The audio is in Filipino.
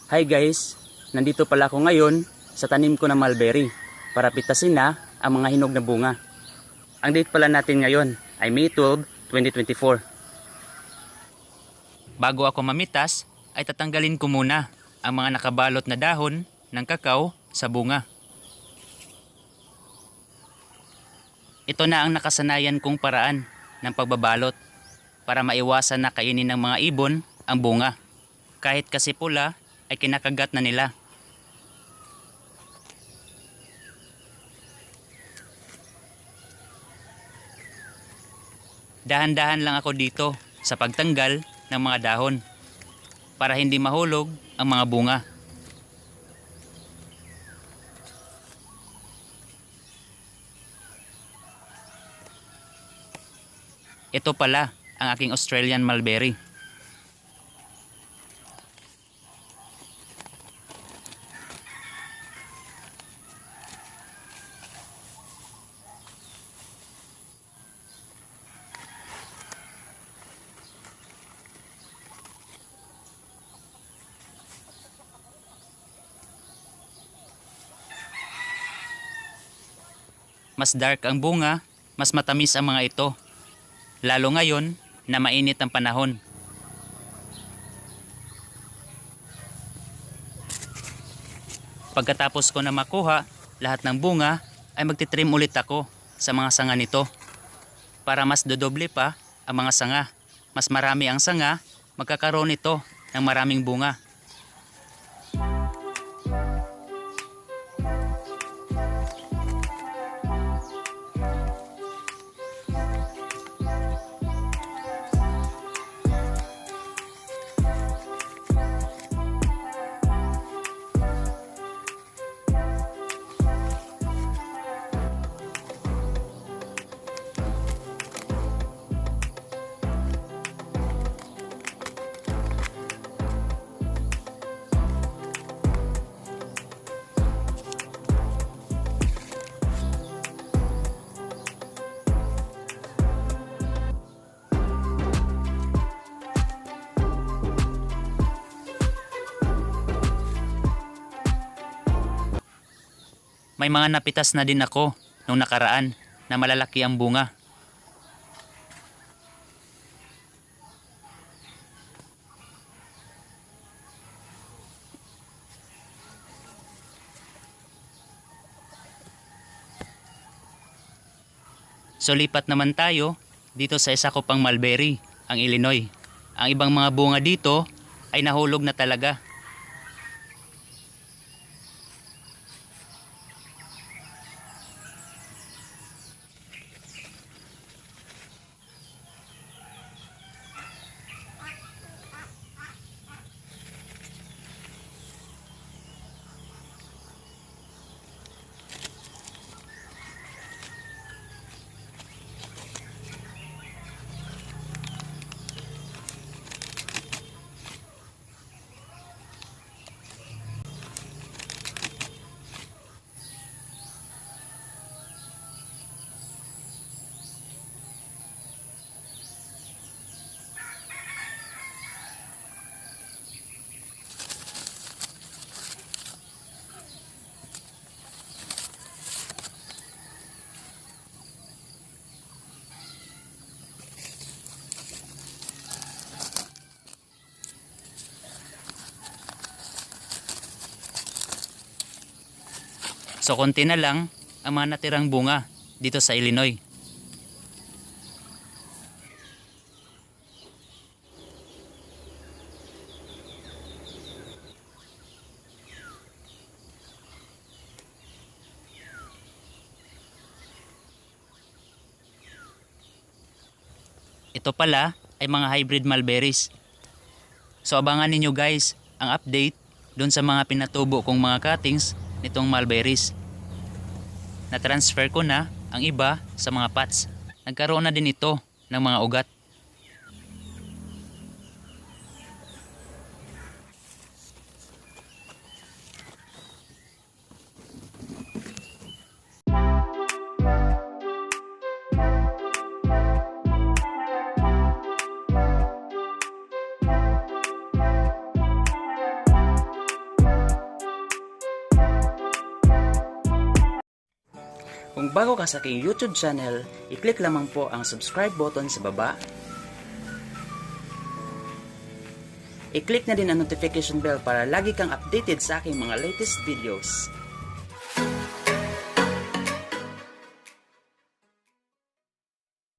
Hi guys, nandito pala ako ngayon sa tanim ko na mulberry para pitasin na ang mga hinog na bunga. Ang date pala natin ngayon ay May 12, 2024. Bago ako mamitas, ay tatanggalin ko muna ang mga nakabalot na dahon ng kakao sa bunga. Ito na ang nakasanayan kong paraan ng pagbabalot para maiwasan na kainin ng mga ibon ang bunga. Kahit kasi pula ay kinakagat na nila. Dahan-dahan lang ako dito sa pagtanggal ng mga dahon para hindi mahulog ang mga bunga. Ito pala ang aking Australian mulberry. Mas dark ang bunga, mas matamis ang mga ito. Lalo ngayon na mainit ang panahon. Pagkatapos ko na makuha lahat ng bunga, ay magtitrim ulit ako sa mga sanga nito. Para mas dodoble pa ang mga sanga. Mas marami ang sanga, magkakaroon ito ng maraming bunga. May mga napitas na din ako nung nakaraan na malalaki ang bunga. So lipat naman tayo dito sa isa ko pang mulberry, ang Illinois. Ang ibang mga bunga dito ay nahulog na talaga. So konti na lang ang mga natirang bunga dito sa Illinois. Ito pala ay mga hybrid mulberries. So abangan ninyo guys ang update dun sa mga pinatubo kong mga cuttings nitong mulberries. Na-transfer ko na ang iba sa mga pots. Nagkaroon na din ito ng mga ugat. Kung bago ka sa aking YouTube channel, i-click lamang po ang subscribe button sa baba. I-click na din ang notification bell para lagi kang updated sa aking mga latest videos.